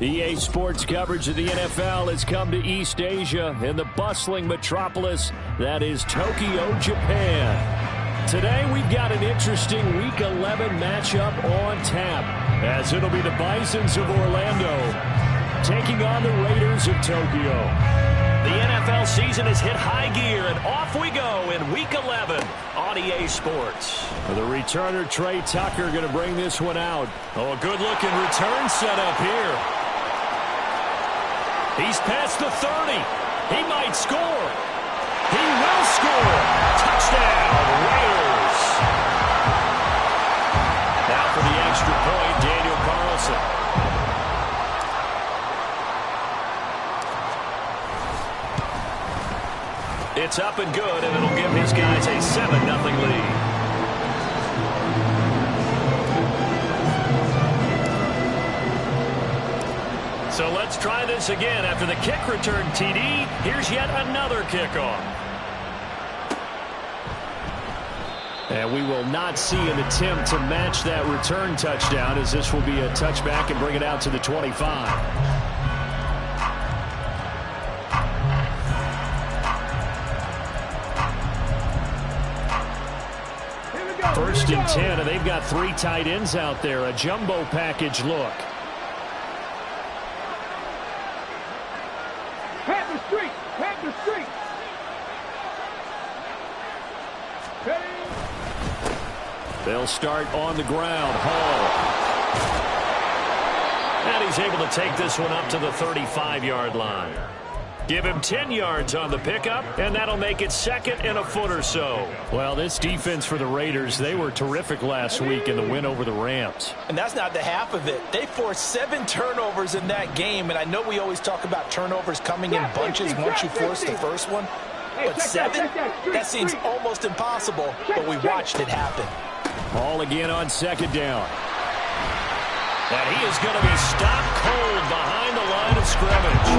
EA Sports coverage of the NFL has come to East Asia in the bustling metropolis that is Tokyo, Japan. Today we've got an interesting Week 11 matchup on tap, as it'll be the Bisons of Orlando taking on the Raiders of Tokyo. The NFL season has hit high gear, and off we go in Week 11 on EA Sports. The returner, Trey Tucker, going to bring this one out. Oh, a good-looking return setup here. He's past the 30. He might score. He will score. Touchdown, Raiders. Now for the extra point, Daniel Carlson. It's up and good, and it'll give his guys a 7-0 lead. So let's try this again. After the kick return TD, here's yet another kickoff. And we will not see an attempt to match that return touchdown, as this will be a touchback and bring it out to the 25. First and 10, and they've got 3 tight ends out there. A jumbo package look. Panther street. They'll start on the ground. Hall. And he's able to take this one up to the 35-yard line. Give him 10 yards on the pickup, and that'll make it second and a foot or so. Well, this defense for the Raiders, they were terrific last week in the win over the Rams. And that's not the half of it. They forced 7 turnovers in that game, and I know we always talk about turnovers coming in bunches once you force the first one. But 7? That seems almost impossible, but we watched it happen. Ball again on second down. And he is going to be stopped cold behind the line of scrimmage.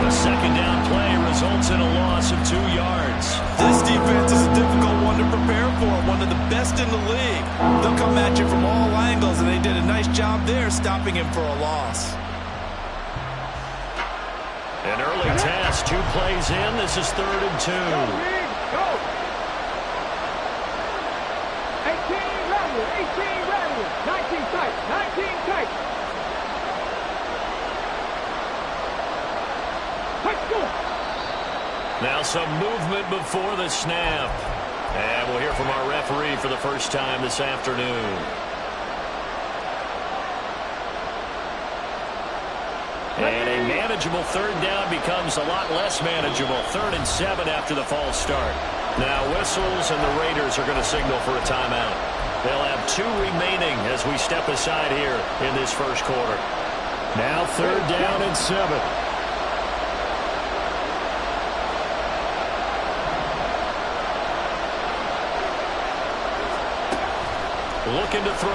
The second down play results in a loss of 2 yards. This defense is a difficult one to prepare for, one of the best in the league. They'll come at you from all angles, and they did a nice job there stopping him for a loss. An early test, 2 plays in. This is 3rd and 2. Go. 18 Rattler, 19 tight, 19 tight. Now some movement before the snap. And we'll hear from our referee for the first time this afternoon. And a manageable 3rd down becomes a lot less manageable. 3rd and 7 after the false start. Now whistles, and the Raiders are going to signal for a timeout. They'll have 2 remaining as we step aside here in this first quarter. Now 3rd down and 7. Looking to throw.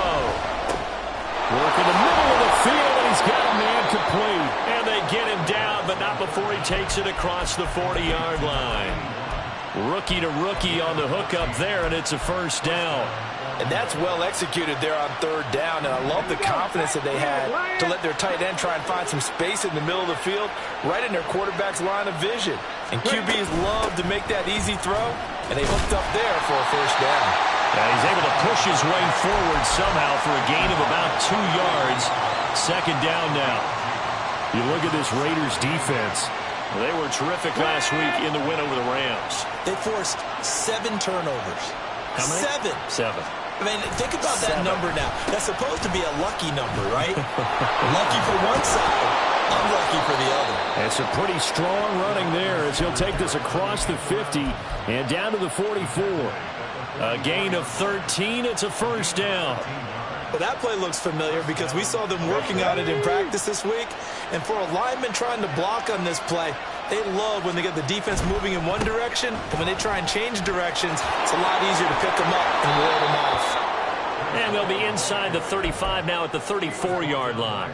Work in the middle of the field, and he's got a man complete. And they get him down, but not before he takes it across the 40-yard line. Rookie to rookie on the hookup there, and it's a first down. And that's well executed there on 3rd down, and I love the confidence that they had to let their tight end try and find some space in the middle of the field, right in their quarterback's line of vision. And QBs love to make that easy throw, and they hooked up there for a first down. And he's able to push his way forward somehow for a gain of about 2 yards. 2nd down now. You look at this Raiders defense. They were terrific last week in the win over the Rams. They forced 7 turnovers. How many? 7. 7. I mean, think about that number now. That's supposed to be a lucky number, right? Lucky for one side, unlucky for the other. It's a pretty strong running there as he'll take this across the 50 and down to the 44. A gain of 13. It's a first down. Well, that play looks familiar because we saw them working on it in practice this week. And for a lineman trying to block on this play, they love when they get the defense moving in one direction. And when they try and change directions, it's a lot easier to pick them up and ward them off. And they'll be inside the 35 now at the 34-yard line.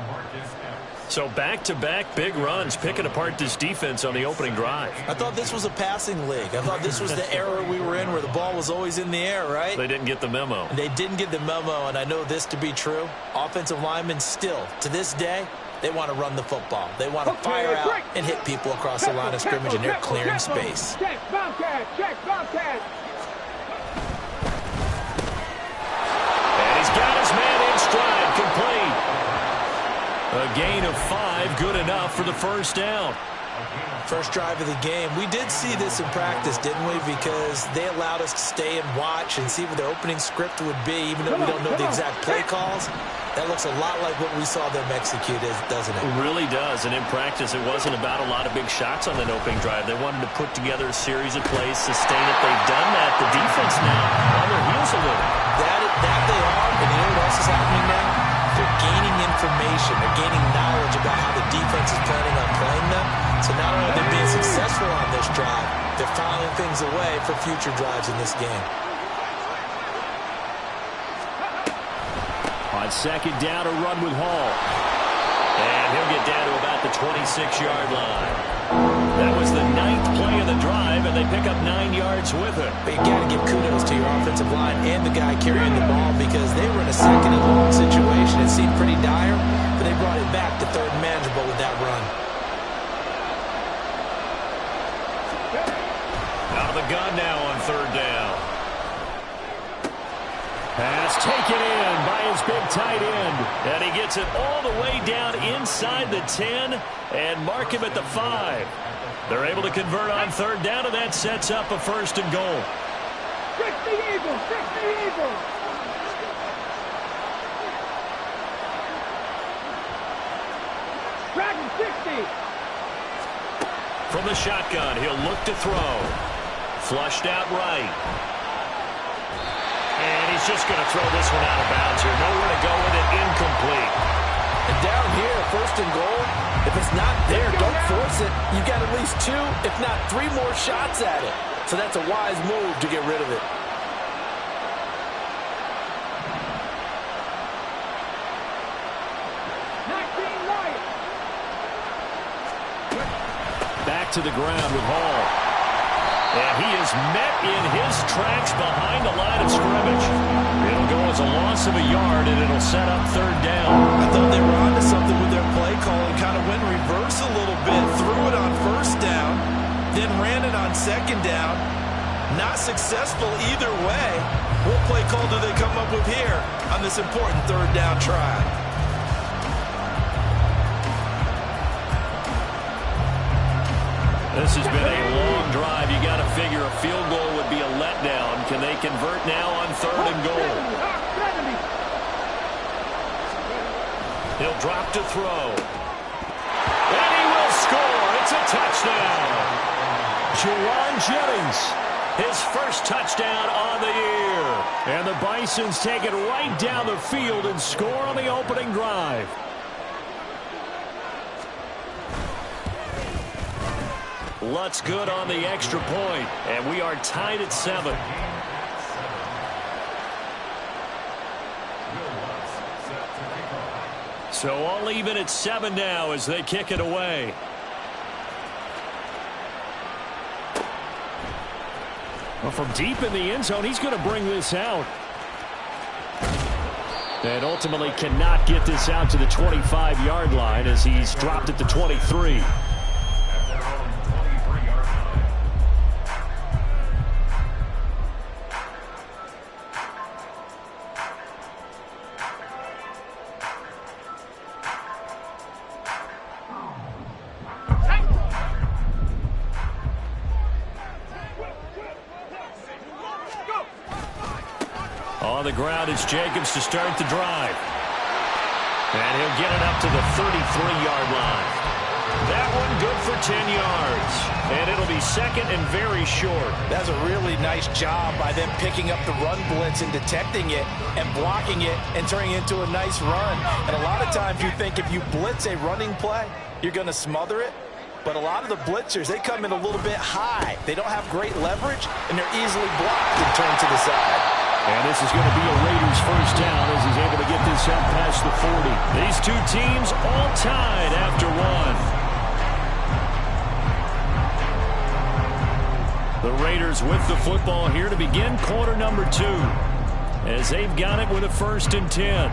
So back-to-back big runs, picking apart this defense on the opening drive. I thought this was a passing league. I thought this was the era we were in where the ball was always in the air, right? They didn't get the memo. They didn't get the memo, and I know this to be true. Offensive linemen still, to this day, They want to run the football. They want to fire out and hit people across the line of scrimmage, and they're clearing space. Check, Bobcat, check, Bobcat. And he's got his man in stride, complete. A gain of 5, good enough for the first down. First drive of the game. We did see this in practice, didn't we? Because they allowed us to stay and watch and see what their opening script would be, even though we don't know the exact play calls. That looks a lot like what we saw them execute, doesn't it? It really does. And in practice, it wasn't about a lot of big shots on that opening drive. They wanted to put together a series of plays, sustain it. They've done that. The defense now on their heels a little. That they are. And you know what else is happening now? They're gaining information. They're gaining knowledge about how the defense is planning on playing them. So not only are they being successful on this drive, they're filing things away for future drives in this game. On second down, a run with Hall. And he'll get down to about the 26-yard line. That was the 9th play of the drive, and they pick up 9 yards with it. But you got to give kudos to your offensive line and the guy carrying the ball, because they were in a second and long situation. It seemed pretty dire, but they brought it back to third and manageable with that run. Out of the gun now on third down. Pass taken in by his big tight end. And he gets it all the way down inside the 10 and mark him at the 5. They're able to convert on third down, and that sets up a first and goal. 60 Eagles, 60 Eagles. Dragon 60. From the shotgun, he'll look to throw. Flushed out right. And he's just going to throw this one out of bounds here. Nowhere to go with it. Incomplete. And down here, first and goal, if it's not there, don't force it. You've got at least 2, if not 3 more shots at it. So that's a wise move to get rid of it. Back to the ground with Hall. And he is met in his tracks behind the line of scrimmage. It'll go as a loss of a yard, and it'll set up third down. I thought they were onto something with their play call and kind of went reverse a little bit. Threw it on first down, then ran it on second down. Not successful either way. What play call do they come up with here on this important third down try? This has been a long drive. You got to figure a field goal would be a letdown. Can they convert now on third and goal? He'll drop to throw. And he will score. It's a touchdown. Juwan Jennings, his first touchdown on the year. And the Bisons take it right down the field and score on the opening drive. Lutz good on the extra point, and we are tied at 7. So all even at 7 now as they kick it away. Well, from deep in the end zone, he's going to bring this out. And ultimately cannot get this out to the 25-yard line as he's dropped at the 23. On the ground, it's Jacobs to start the drive. And he'll get it up to the 33-yard line. That one good for 10 yards. And it'll be second and very short. That's a really nice job by them picking up the run blitz and detecting it and blocking it and turning it into a nice run. And a lot of times you think if you blitz a running play, you're going to smother it. But a lot of the blitzers, they come in a little bit high. They don't have great leverage, and they're easily blocked and turned to the side. And this is going to be a Raiders first down as he's able to get this up past the 40. These two teams all tied after one. The Raiders with the football here to begin quarter number 2 as they've got it with a 1st and 10.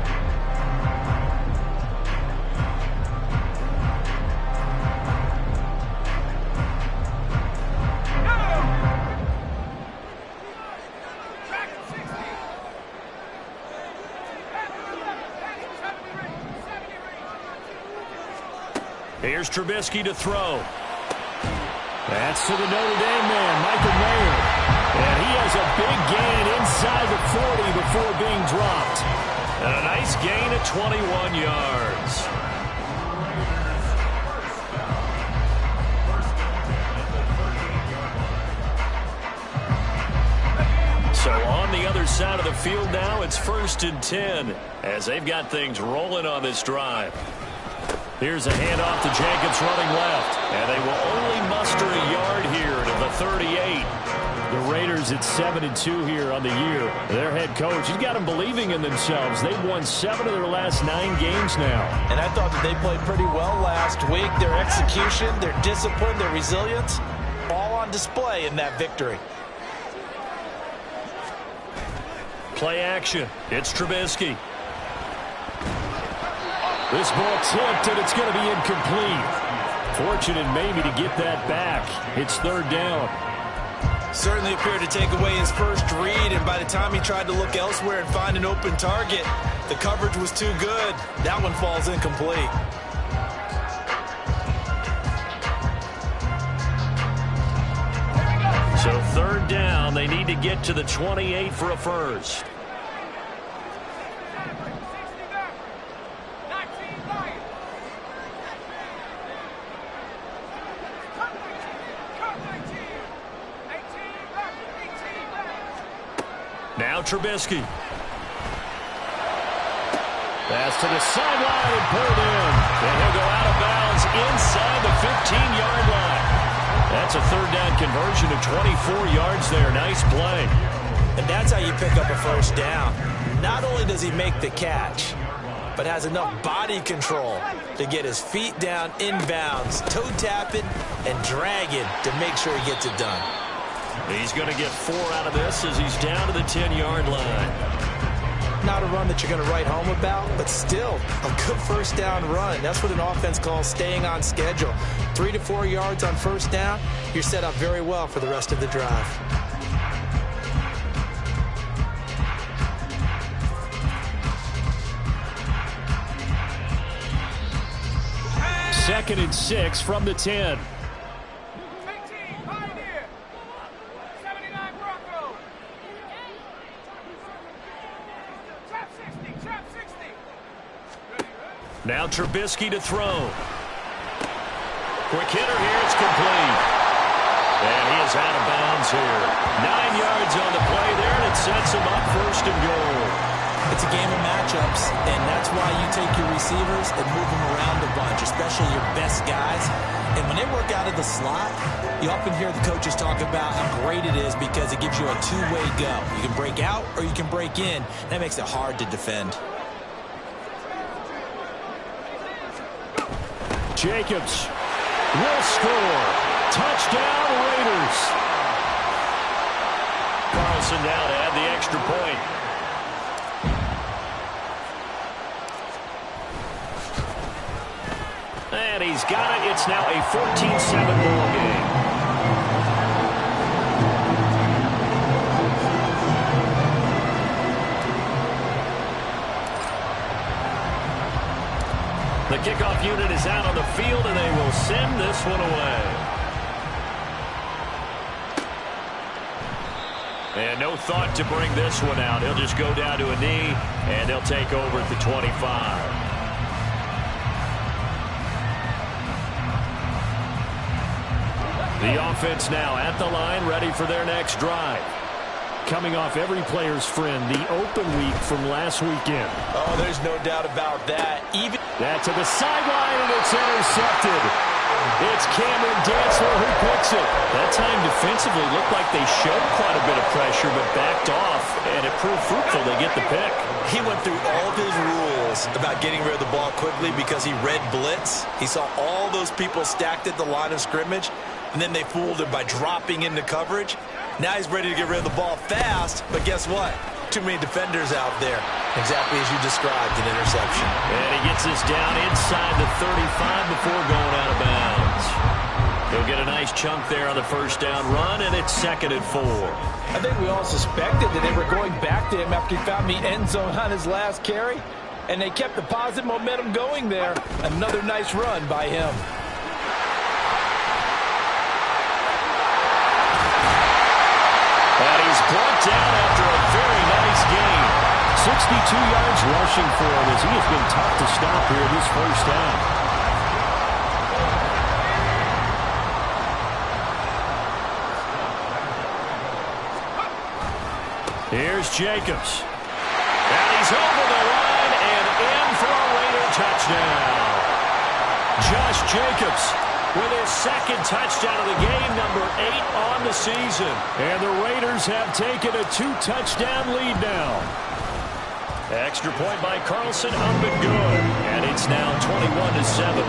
Here's Trubisky to throw. That's to the Notre Dame man, Michael Mayer. And he has a big gain inside the 40 before being dropped. And a nice gain of 21 yards. So on the other side of the field now, it's 1st and 10 as they've got things rolling on this drive. Here's a handoff to Jacobs running left. And they will only muster a yard here to the 38. The Raiders at 7-2 here on the year. Their head coach, he's got them believing in themselves. They've won 7 of their last 9 games now. And I thought that they played pretty well last week. Their execution, their discipline, their resilience, all on display in that victory. Play action. It's Trubisky. This ball tipped, and it's going to be incomplete. Fortunate maybe to get that back. It's 3rd down. Certainly appeared to take away his first read, and by the time he tried to look elsewhere and find an open target, the coverage was too good. That one falls incomplete. So 3rd down, they need to get to the 28 for a first. Now Trubisky. Pass to the sideline and pulled in. And he'll go out of bounds inside the 15-yard line. That's a 3rd down conversion of 24 yards there. Nice play. And that's how you pick up a first down. Not only does he make the catch, but has enough body control to get his feet down inbounds, toe tapping, and dragging to make sure he gets it done. He's going to get 4 out of this as he's down to the 10-yard line. Not a run that you're going to write home about, but still a good first down run. That's what an offense calls staying on schedule. 3 to 4 yards on first down, you're set up very well for the rest of the drive. Second and 6 from the 10. Now Trubisky to throw. Quick hitter here. It's complete. And he is out of bounds here. 9 yards on the play there, and it sets him up 1st and goal. It's a game of matchups, and that's why you take your receivers and move them around a bunch, especially your best guys. And when they work out of the slot, you often hear the coaches talk about how great it is because it gives you a two-way go. You can break out or you can break in. That makes it hard to defend. Jacobs will score. Touchdown, Raiders. Carlson now to add the extra point. And he's got it. It's now a 14-7 ball game. The kickoff unit is out on the field, and they will send this one away. And no thought to bring this one out. He'll just go down to a knee, and they'll take over at the 25. The offense now at the line, ready for their next drive. Coming off every player's friend, the open week from last weekend. Oh, there's no doubt about that. Even that to the sideline, and it's intercepted. It's Cameron Dantzler who picks it. That time defensively looked like they showed quite a bit of pressure, but backed off, and it proved fruitful. They get the pick. He went through all of his rules about getting rid of the ball quickly because he read blitz. He saw all those people stacked at the line of scrimmage, and then they fooled him by dropping into coverage. Now he's ready to get rid of the ball fast, but guess what? Too many defenders out there. Exactly as you described, an interception. And he gets this down inside the 35 before going out of bounds. He'll get a nice chunk there on the first down run, and it's 2nd and 4. I think we all suspected that they were going back to him after he found the end zone on his last carry. And they kept the positive momentum going there. Another nice run by him. And he's brought down after a very nice game. 62 yards rushing for him as he has been tough to stop here this first half. Here's Jacobs. And he's over the line and in for a Raider touchdown. Josh Jacobs with his second touchdown of the game, number 8 on the season. And the Raiders have taken a 2-touchdown lead now. Extra point by Carlson up and good. And it's now 21-7.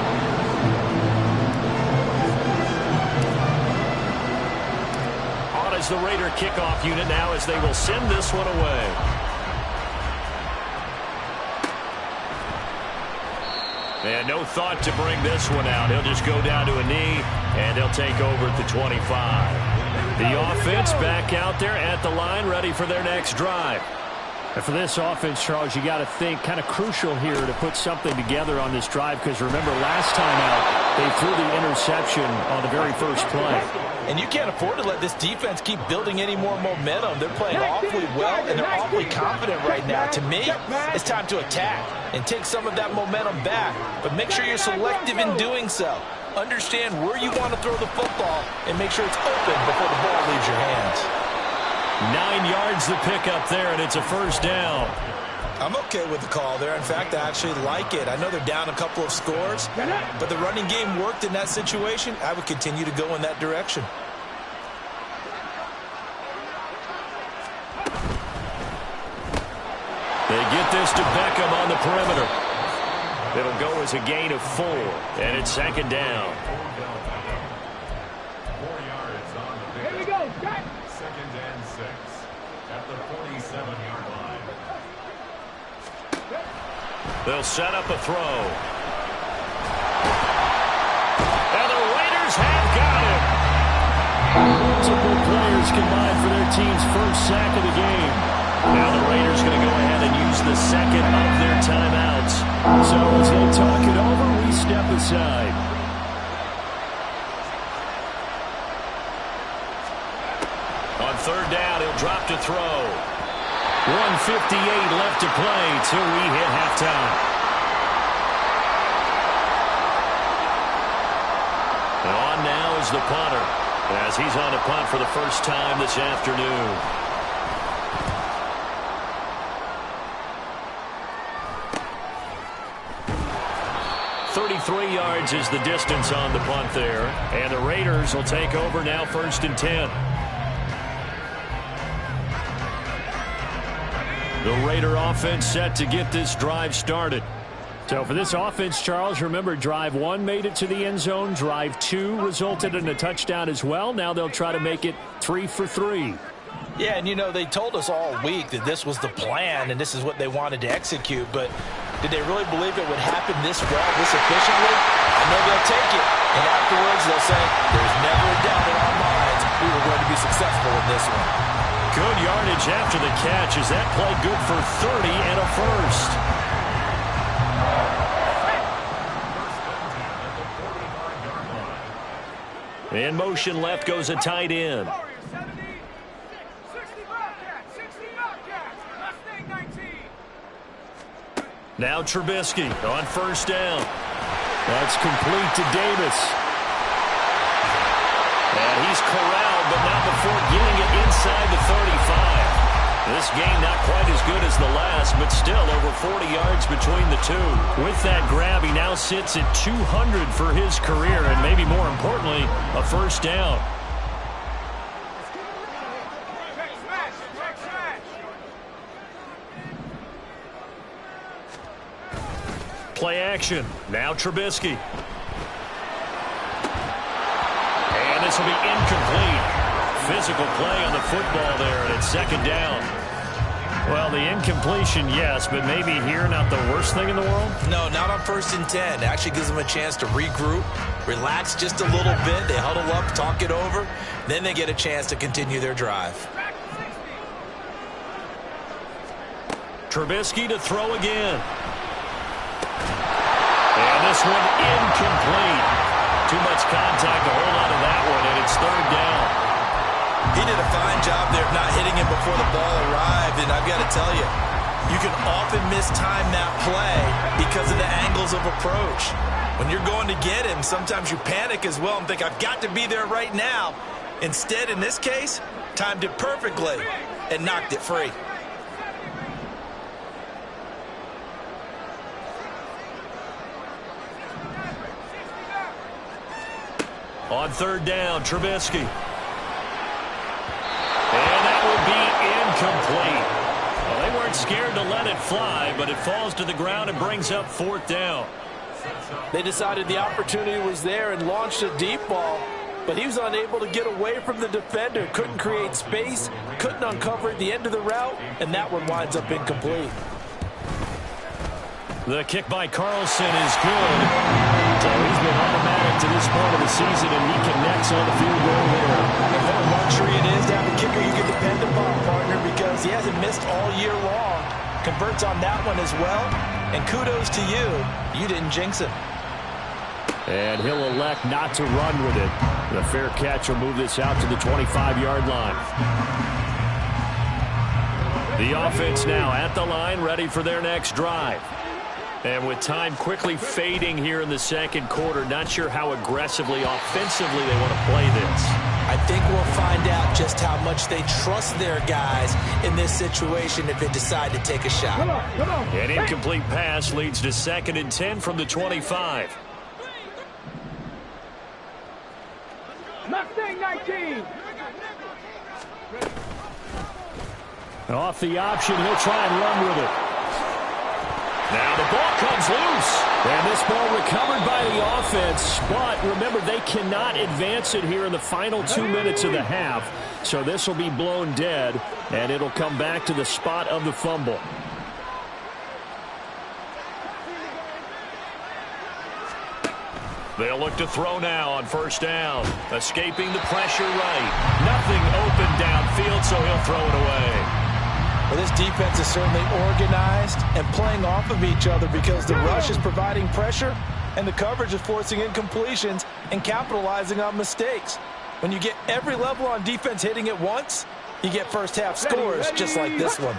As the Raider kickoff unit now as they will send this one away. And no thought to bring this one out. He'll just go down to a knee, and he'll take over at the 25. The offense back out there at the line, ready for their next drive. And for this offense, Charles, you got to think kind of crucial here to put something together on this drive, because remember last time out, they threw the interception on the very first play. And you can't afford to let this defense keep building any more momentum. They're playing awfully well, and they're awfully confident right now. To me, it's time to attack and take some of that momentum back. But make sure you're selective in doing so. Understand where you want to throw the football and make sure it's open before the ball leaves your hands. 9 yards to pick up there, and it's a first down. I'm okay with the call there. In fact, I actually like it. I know they're down a couple of scores, but the running game worked in that situation. I would continue to go in that direction. They get this to Beckham on the perimeter. It'll go as a gain of 4, and it's second down. 4 yards on the Here we go, Scott. 2nd and 6 at the 47-yard line. They'll set up a throw. And the Raiders have got him. Multiple players combined for their team's first sack of the game. Now the Raiders going to go ahead and use the second of their timeouts. So as they talk it over, we step aside. On third down, he'll drop to throw. 1:58 left to play till we hit halftime. And on now is the punter, as he's on a punt for the first time this afternoon. .33 yards is the distance on the punt there. And the Raiders will take over now, 1st and 10. The Raider offense set to get this drive started. So for this offense, Charles, remember drive 1 made it to the end zone. Drive 2 resulted in a touchdown as well. Now they'll try to make it 3 for 3. Yeah, and you know, they told us all week that this was the plan and this is what they wanted to execute, but did they really believe it would happen this well, this efficiently? I know they'll take it, and afterwards they'll say, there's never a doubt in our minds we were going to be successful in this one. Good yardage after the catch. Is that play good for 30 and a first? In motion left goes a tight end. Now Trubisky on first down. That's complete to Davis. And he's corralled, but not before getting it inside the 35. This game not quite as good as the last, but still over 40 yards between the two. With that grab, he now sits at 200 for his career, and maybe more importantly, a first down. Play action. Now Trubisky. And this will be incomplete. Physical play on the football there, and it's second down. Well, the incompletion, yes, but maybe here not the worst thing in the world? No, not on 1st and 10. It actually gives them a chance to regroup, relax just a little bit. They huddle up, talk it over. Then they get a chance to continue their drive. Trubisky to throw again. this one incomplete. Too much contact to hold on to that one, and it's third down. He did a fine job there of not hitting him before the ball arrived, and I've got to tell you, you can often mistime that play because of the angles of approach. When you're going to get him, sometimes you panic as well and think, I've got to be there right now. Instead, in this case, timed it perfectly and knocked it free. On third down, Trubisky. And that would be incomplete. Well, they weren't scared to let it fly, but it falls to the ground and brings up fourth down. They decided the opportunity was there and launched a deep ball, but he was unable to get away from the defender. Couldn't create space, couldn't uncover at the end of the route, and that one winds up incomplete. The kick by Carlson is good. So he's been automatic to this point of the season, and he connects on the field goal here. And what a luxury it is to have a kicker you can depend upon, partner, because he hasn't missed all year long. Converts on that one as well, and kudos to you. You didn't jinx him. And he'll elect not to run with it. The fair catch will move this out to the 25-yard line. The offense now at the line, ready for their next drive. And with time quickly fading here in the second quarter, not sure how aggressively, offensively they want to play this. I think we'll find out just how much they trust their guys in this situation if they decide to take a shot. Come on. An incomplete pass leads to 2nd and 10 from the 25. Mustang 19. Off the option, he'll try and run with it. Now the ball comes loose. And this ball recovered by the offense. But remember, they cannot advance it here in the final 2 minutes of the half. So this will be blown dead, and it'll come back to the spot of the fumble. They'll look to throw now on first down. Escaping the pressure right. Nothing open downfield, so he'll throw it away. Well, this defense is certainly organized and playing off of each other because the rush is providing pressure and the coverage is forcing incompletions and capitalizing on mistakes. When you get every level on defense hitting at once, you get first half scores just like this one.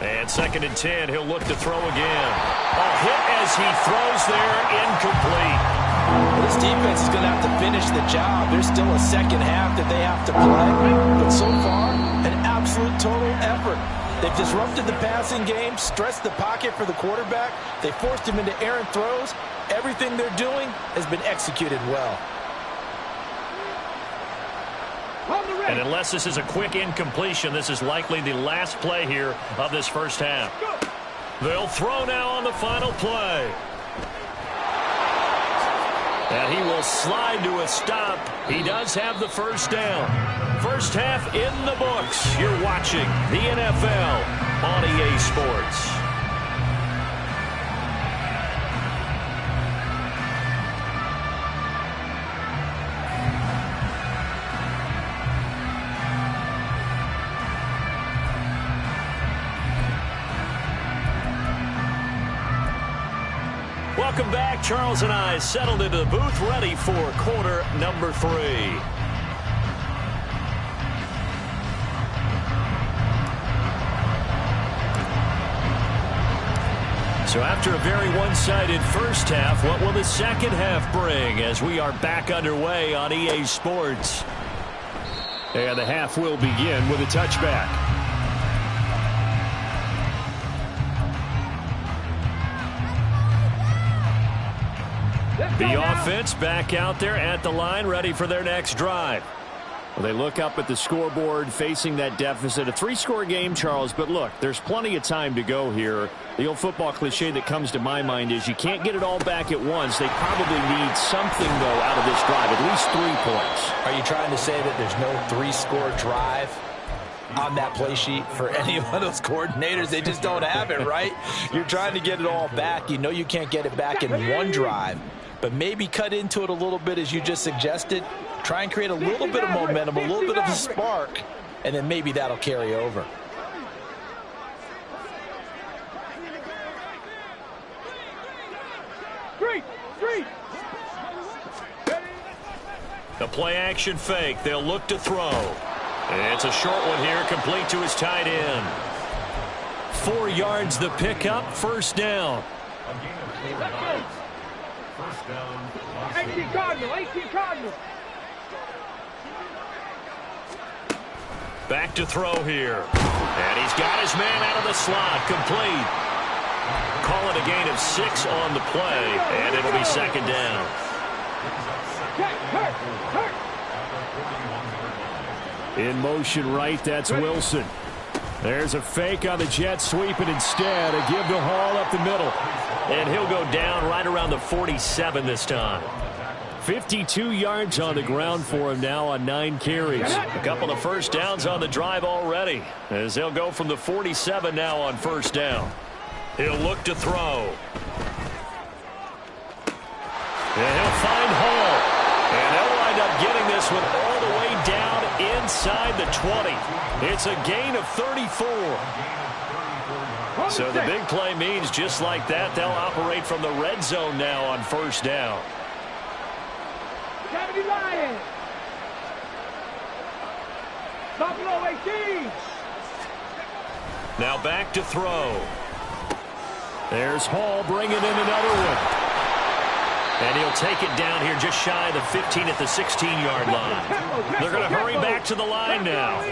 And 2nd and 10, he'll look to throw again. A hit as he throws there, incomplete. Well, this defense is going to have to finish the job. There's still a second half that they have to play. But so far, an absolute total effort. They've disrupted the passing game, stressed the pocket for the quarterback. They forced him into errant throws. Everything they're doing has been executed well. And unless this is a quick incompletion, this is likely the last play here of this first half. They'll throw now on the final play. And he will slide to a stop. He does have the first down. First half in the books. You're watching the NFL on EA Sports. Welcome back. Charles and I settled into the booth, ready for quarter number 3. So after a very one-sided first half, what will the second half bring as we are back underway on EA Sports? And the half will begin with a touchback. The offense back out there at the line, ready for their next drive. Well, they look up at the scoreboard, facing that deficit. A 3-score game, Charles, but look, there's plenty of time to go here. The old football cliche that comes to my mind is you can't get it all back at once. They probably need something, though, out of this drive, at least 3 points. Are you trying to say that there's no 3-score drive on that play sheet for any one of those coordinators? They just don't have it, right? You're trying to get it all back. You know you can't get it back in one drive. But maybe cut into it a little bit as you just suggested. Try and create a little bit of momentum, a little bit of a spark, and then maybe that'll carry over. The play action fake. They'll look to throw. It's a short one here, complete to his tight end. 4 yards the pickup, first down. A gain of 4 yards. First down. 18 Cardinal. Back to throw here. And he's got his man out of the slot, complete. Call it a gain of 6 on the play, and it'll be second down. In motion right, that's Wilson. There's a fake on the jet sweep, and instead a give to Hall up the middle. And he'll go down right around the 47 this time. 52 yards on the ground for him now on 9 carries. A couple of first downs on the drive already, as they'll go from the 47 now on first down. He'll look to throw. And he'll find Hall. And they'll wind up getting this one all the way down inside the 20. It's a gain of 34. So the big play means just like that, they'll operate from the red zone now on first down. Now back to throw. There's Hall bringing in another one. And he'll take it down here just shy of the 15 at the 16-yard line. They're going to hurry back to the line now.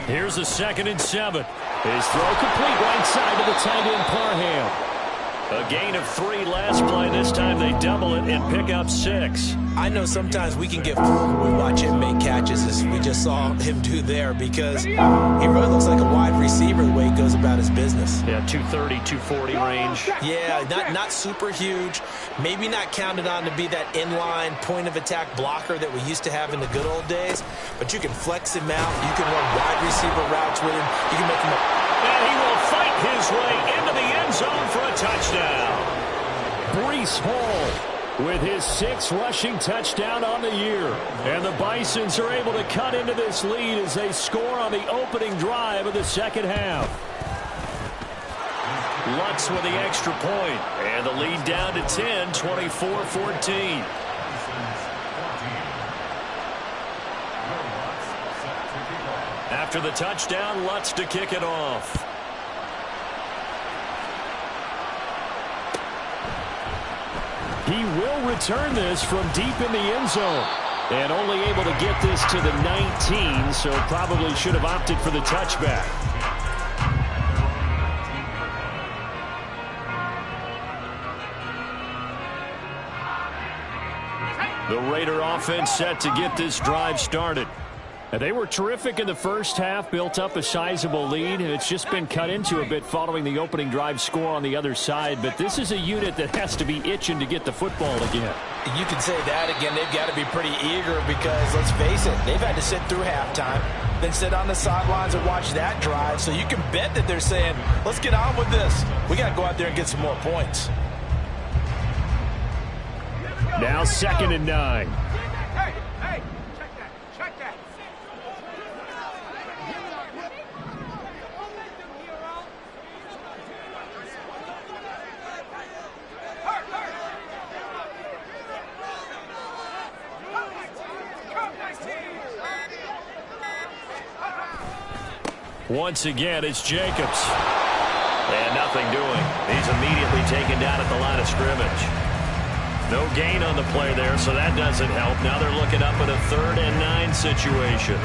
Here's a 2nd and 7. His throw complete right side to the tight end Parham. A gain of 3 last play. This time they double it and pick up 6. I know sometimes we can get fooled when we watch him make catches, as we just saw him do there, because he really looks like a wide receiver the way he goes about his business. Yeah, 230, 240 range. Yeah, not super huge. Maybe not counted on to be that inline point-of-attack blocker that we used to have in the good old days, but you can flex him out. You can run wide receiver routes with him. You can make him And he will fight his way into the end zone for a touchdown. Breece Hall with his 6th rushing touchdown on the year. And the Bisons are able to cut into this lead as they score on the opening drive of the second half. Lutz with the extra point. And the lead down to 10, 24-14. After the touchdown, Lutz to kick it off. He will return this from deep in the end zone. And only able to get this to the 19, so probably should have opted for the touchback. The Raider offense set to get this drive started. And they were terrific in the first half, built up a sizable lead, and it's just been cut into a bit following the opening drive score on the other side. But this is a unit that has to be itching to get the football again. You can say that again. They've got to be pretty eager because, let's face it, they've had to sit through halftime, then sit on the sidelines and watch that drive. So you can bet that they're saying, let's get on with this. We got to go out there and get some more points. Now 2nd and 9. Hey, check that. Once again, it's Jacobs. And nothing doing. He's immediately taken down at the line of scrimmage. No gain on the play there, so that doesn't help. Now they're looking up at a 3rd and 9 situation.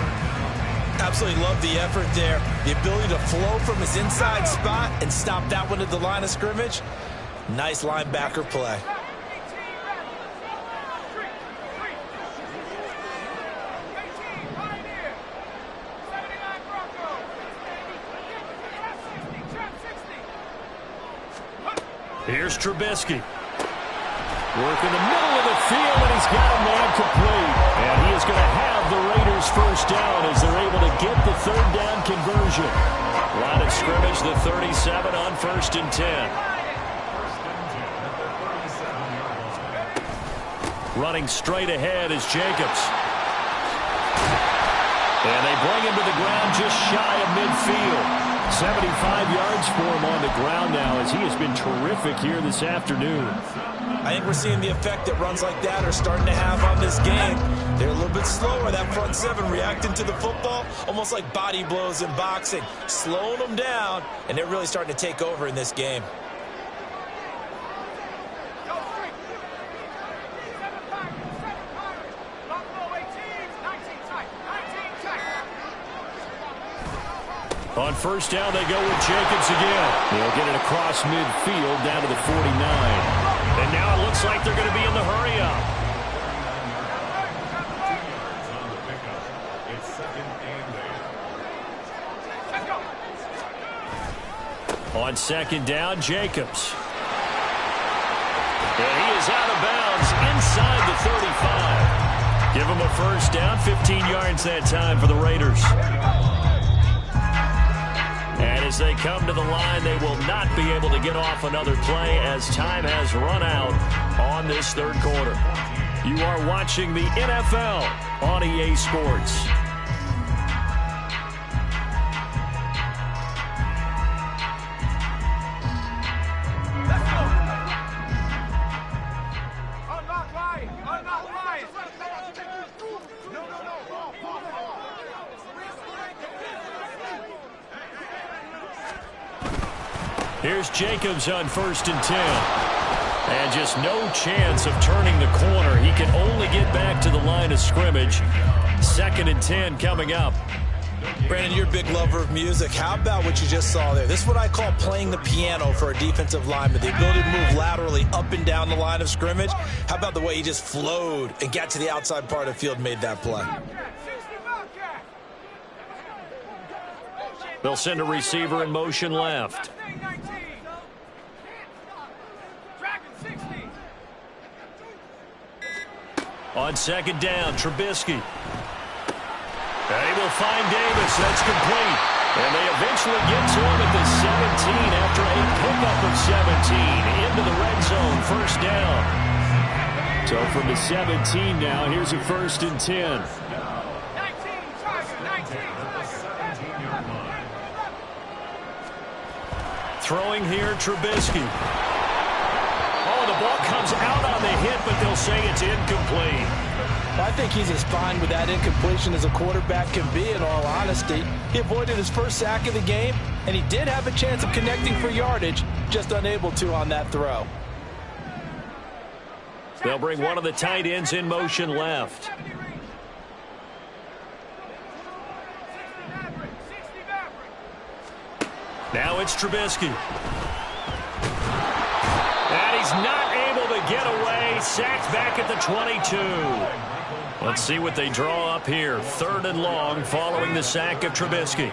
Absolutely love the effort there. The ability to flow from his inside spot and stop that one at the line of scrimmage. Nice linebacker play. Here's Trubisky. Work in the middle of the field, and he's got a man complete. And he is going to have the Raiders first down as they're able to get the 3rd down conversion. Line of scrimmage, the 37 on 1st and 10. Running straight ahead is Jacobs. And they bring him to the ground just shy of midfield. 75 yards for him on the ground now, as he has been terrific here this afternoon. I think we're seeing the effect that runs like that are starting to have on this game. They're a little bit slower, that front seven, reacting to the football, almost like body blows in boxing, slowing them down, and they're really starting to take over in this game. On first down, they go with Jacobs again. He'll get it across midfield down to the 49. And now it looks like they're going to be in the hurry-up. On second down, Jacobs. And he is out of bounds inside the 35. Give him a first down, 15 yards that time for the Raiders. And as they come to the line, they will not be able to get off another play as time has run out on this third quarter. You are watching the NFL on EA Sports. Here's Jacobs on first and 10. And just no chance of turning the corner. He can only get back to the line of scrimmage. Second and 10 coming up. Brandon, you're a big lover of music. How about what you just saw there? This is what I call playing the piano for a defensive lineman. The ability to move laterally up and down the line of scrimmage. How about the way he just flowed and got to the outside part of the field and made that play? They'll send a receiver in motion left. On second down, Trubisky. And he will find Davis. That's complete. And they eventually get to him at the 17 after a pickup of 17 into the red zone. First down. So from the 17 now, here's a first and 10. Throwing here, Trubisky. Oh, the ball comes out on the hit, but they'll say it's incomplete. Well, I think he's as fine with that incompletion as a quarterback can be, in all honesty. He avoided his first sack of the game, and he did have a chance of connecting for yardage, just unable to on that throw. They'll bring one of the tight ends in motion left. Now it's Trubisky. And he's not able to get away. Sacked back at the 22. Let's see what they draw up here. Third and long following the sack of Trubisky.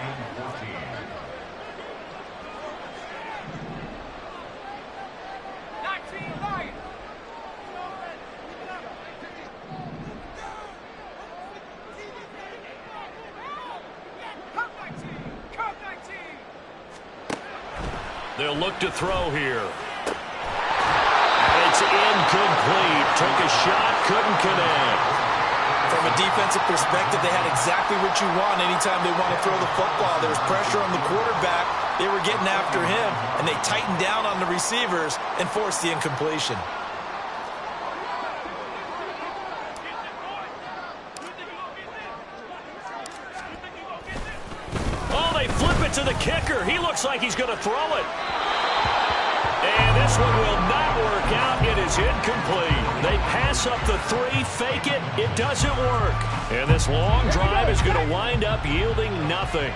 They'll look to throw here. And it's incomplete. Took a shot, couldn't connect. From a defensive perspective, they had exactly what you want anytime they want to throw the football. There was pressure on the quarterback. They were getting after him, and they tightened down on the receivers and forced the incompletion. Oh, they flip it to the kicker. He looks like he's going to throw it. And this one will not work out. It is incomplete. They pass up the three, fake it. It doesn't work. And this long drive is going to wind up yielding nothing.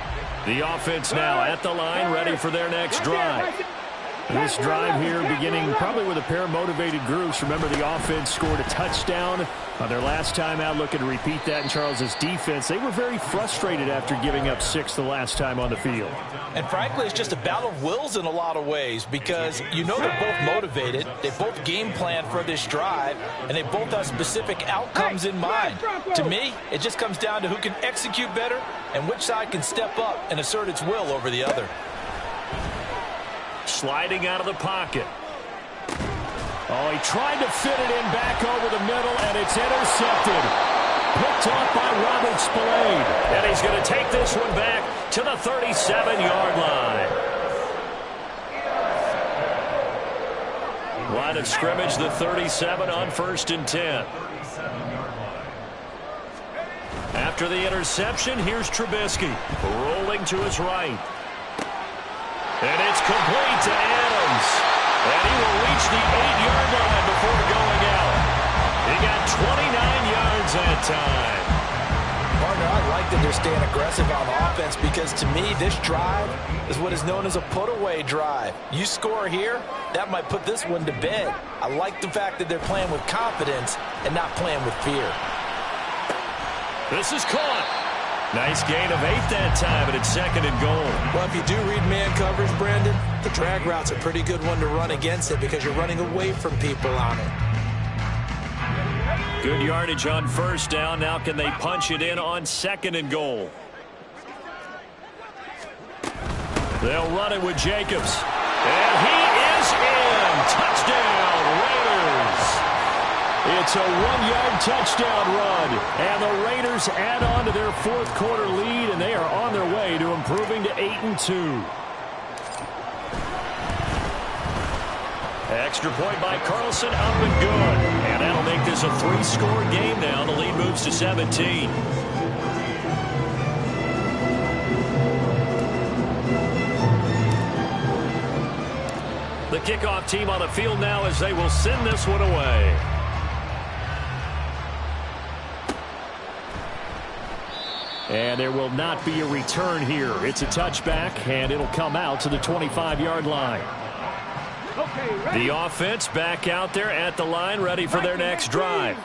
The offense now at the line, ready for their next drive. This drive here beginning probably with a pair of motivated groups. Remember, the offense scored a touchdown on their last time out. Looking to repeat that in Charles's defense. They were very frustrated after giving up 6 the last time on the field. And frankly, it's just a battle of wills in a lot of ways, because you know they're both motivated. They both game plan for this drive, and they both have specific outcomes in mind. To me, it just comes down to who can execute better and which side can step up and assert its will over the other. Sliding out of the pocket. Oh, he tried to fit it in back over the middle, and it's intercepted. Picked off by Robert Spillane. And he's going to take this one back to the 37-yard line. of scrimmage, the 37 on 1st and 10. After the interception, here's Trubisky rolling to his right. And it's complete to Adams. And he will reach the 8-yard line before going out. He got 29 yards that time. Partner, I like that they're staying aggressive on offense because to me, this drive is what is known as a put-away drive. You score here, that might put this one to bed. I like the fact that they're playing with confidence and not playing with fear. This is caught. Nice gain of 8 that time, and it's 2nd and goal. Well, if you do read man coverage, Brandon, the drag route's a pretty good one to run against it because you're running away from people on it. Good yardage on 1st down. Now can they punch it in on 2nd and goal? They'll run it with Jacobs. And he is in. Touchdown, Raiders. It's a 1-yard touchdown run. And the Raiders add on to their 4th quarter lead, and they are on their way to improving to 8-2. Extra point by Carlson, up and good. And that'll make this a 3-score game now. The lead moves to 17. The kickoff team on the field now as they will send this one away. And there will not be a return here. It's a touchback, and it'll come out to the 25-yard line. The offense back out there at the line, ready for their next drive.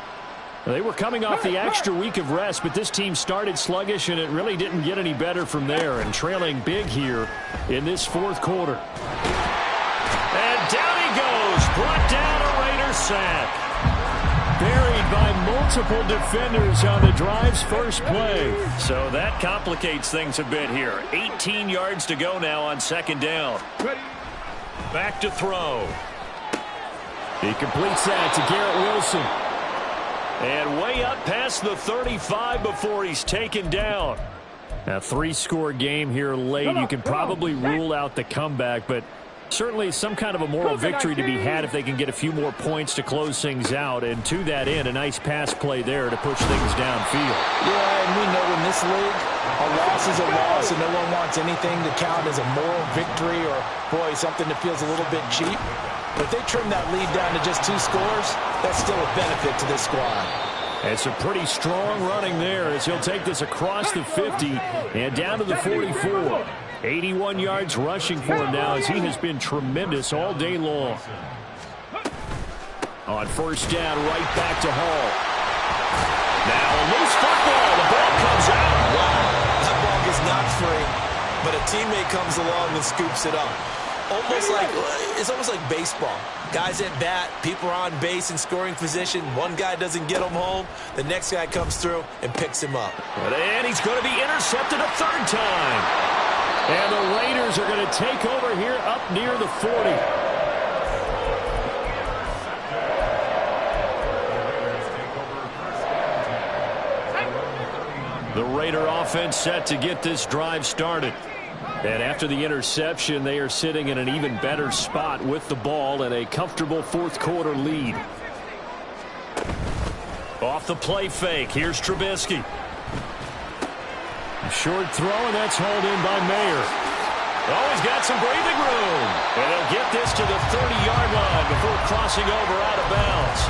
They were coming off the extra week of rest, but this team started sluggish, and it really didn't get any better from there, and trailing big here in this 4th quarter. And down he goes, brought down a Raider sack. Buried by multiple defenders on the drive's first play. So that complicates things a bit here. 18 yards to go now on 2nd down. Back to throw. He completes that to Garrett Wilson. And way up past the 35 before he's taken down. A 3-score game here late. You can probably rule out the comeback, but certainly some kind of a moral victory to be had if they can get a few more points to close things out. And to that end, a nice pass play there to push things downfield. Yeah, and we know in this league, a loss is a loss, and no one wants anything to count as a moral victory or, boy, something that feels a little bit cheap. But if they trim that lead down to just 2 scores, that's still a benefit to this squad. It's a pretty strong running there as he'll take this across the 50 and down to the 44. 81 yards rushing for him now as he has been tremendous all day long. On 1st down, right back to Hall. Now a loose football. The ball comes out. Wow, that ball is not free, but a teammate comes along and scoops it up. It's almost like baseball. Guys at bat, people are on base in scoring position. One guy doesn't get him home. The next guy comes through and picks him up. And he's going to be intercepted a 3rd time. And the Raiders are going to take over here up near the 40. The Raider offense set to get this drive started. And after the interception, they are sitting in an even better spot with the ball and a comfortable 4th quarter lead. Off the play fake, here's Trubisky. Short throw, and that's hauled in by Mayer. Oh, he's got some breathing room. And he'll get this to the 30-yard line before crossing over out of bounds.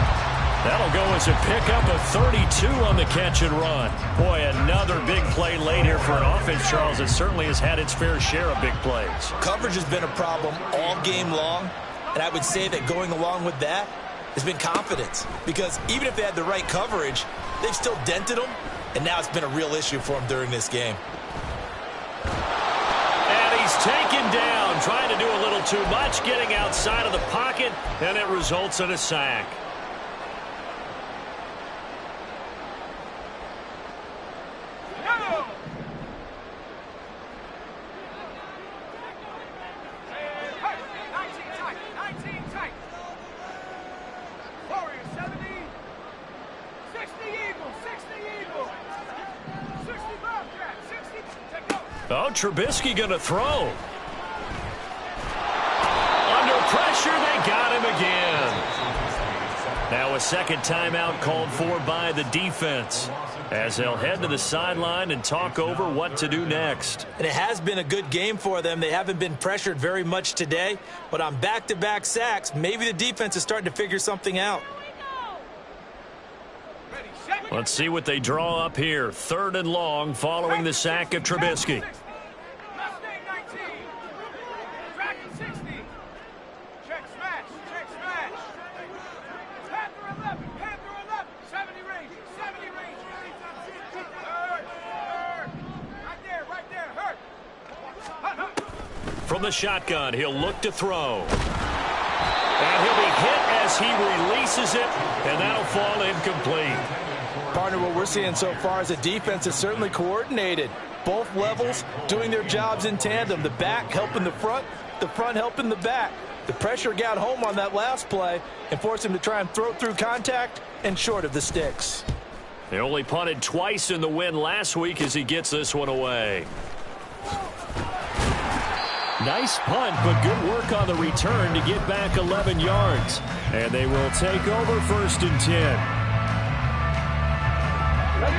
That'll go as a pickup of 32 on the catch and run. Boy, another big play late here for an offense, Charles, that certainly has had its fair share of big plays. Coverage has been a problem all game long, and I would say that going along with that has been confidence. Because even if they had the right coverage, they've still dented them, and now it's been a real issue for them during this game. And he's taken down, trying to do a little too much, getting outside of the pocket, and it results in a sack. Oh, Trubisky going to throw. Under pressure, they got him again. Now a second timeout called for by the defense as they'll head to the sideline and talk over what to do next. And it has been a good game for them. They haven't been pressured very much today, but on back-to-back sacks, maybe the defense is starting to figure something out. Let's see what they draw up here. 3rd and long following the sack of Trubisky. From the shotgun, he'll look to throw. And he'll be hit as he releases it, and that'll fall incomplete. Partner, what we're seeing so far is the defense is certainly coordinated. Both levels doing their jobs in tandem. The back helping the front helping the back. The pressure got home on that last play and forced him to try and throw through contact and short of the sticks. They only punted twice in the win last week as he gets this one away. Nice punt, but good work on the return to get back 11 yards. And they will take over 1st and 10.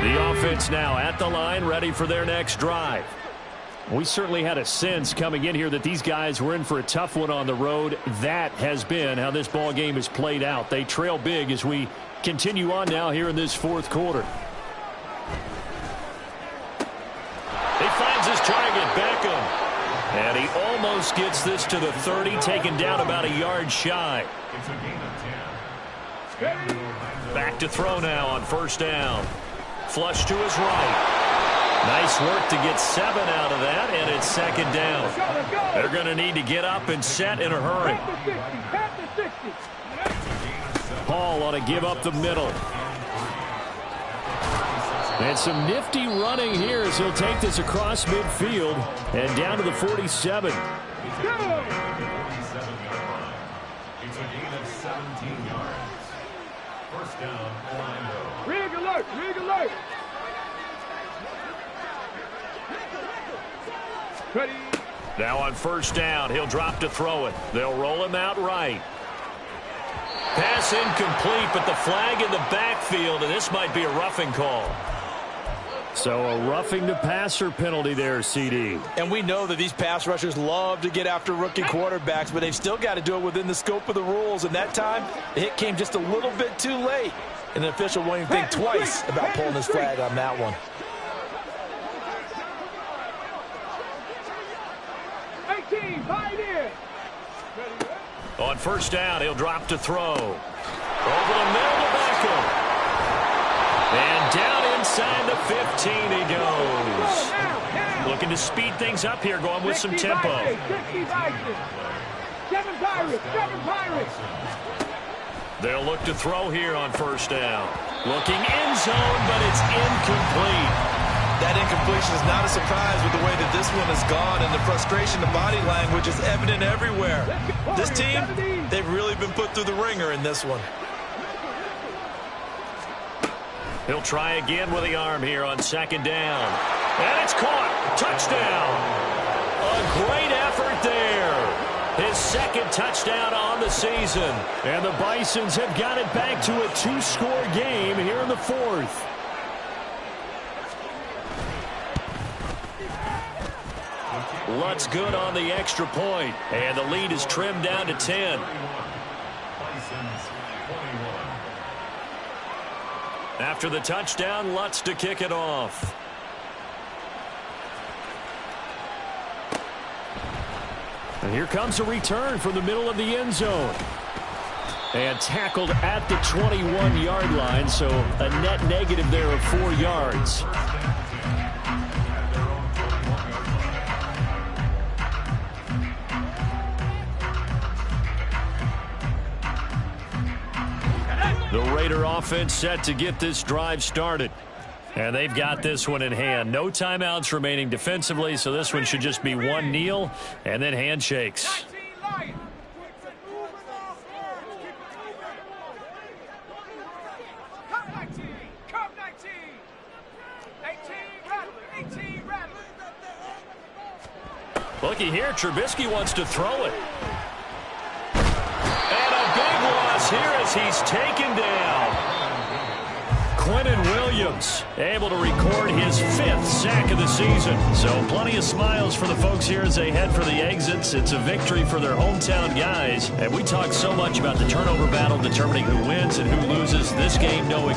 The offense now at the line, ready for their next drive. We certainly had a sense coming in here that these guys were in for a tough one on the road. That has been how this ball game has played out. They trail big as we continue on now here in this 4th quarter. He finds his target, Beckham. And he almost gets this to the 30, taken down about a yard shy. Back to throw now on 1st down. Flush to his right. Nice work to get 7 out of that, and it's 2nd down. They're going to need to get up and set in a hurry. Paul ought to give up the middle. And some nifty running here as he'll take this across midfield and down to the 47. It's a gain of 17 yards. 1st down, Orlando. Rig alert, rig alert. Ready. Now on 1st down, he'll drop to throw it. They'll roll him out right. Pass incomplete, but the flag in the backfield, and this might be a roughing call. So a roughing the passer penalty there, CD. And we know that these pass rushers love to get after rookie quarterbacks, but they've still got to do it within the scope of the rules. And that time, the hit came just a little bit too late. And the official won't even think twice about pulling his flag on that one. 18, pioneer. On 1st down, he'll drop to throw. Over the middle to Beckham. And down inside the 15 he goes. Looking to speed things up here, going with some tempo. 7 Pirates. They'll look to throw here on 1st down. Looking end zone, but it's incomplete. That incompletion is not a surprise with the way that this one has gone, and the frustration, the body language is evident everywhere. This team, they've really been put through the ringer in this one. He'll try again with the arm here on 2nd down. And it's caught. Touchdown. A great effort there. His 2nd touchdown on the season. And the Bisons have got it back to a 2-score game here in the 4th. Lutz good on the extra point. And the lead is trimmed down to 10. After the touchdown, Lutz to kick it off. And here comes a return from the middle of the end zone. And tackled at the 21-yard line, so a net negative there of 4 yards. The Raider offense set to get this drive started. And they've got this one in hand. No timeouts remaining defensively, so this one should just be one kneel and then handshakes. Looky here, Trubisky wants to throw it. And a big loss is here as he's taken down. Quentin Williams able to record his 5th sack of the season. So plenty of smiles for the folks here as they head for the exits. It's a victory for their hometown guys. And we talk so much about the turnover battle determining who wins and who loses. This game, no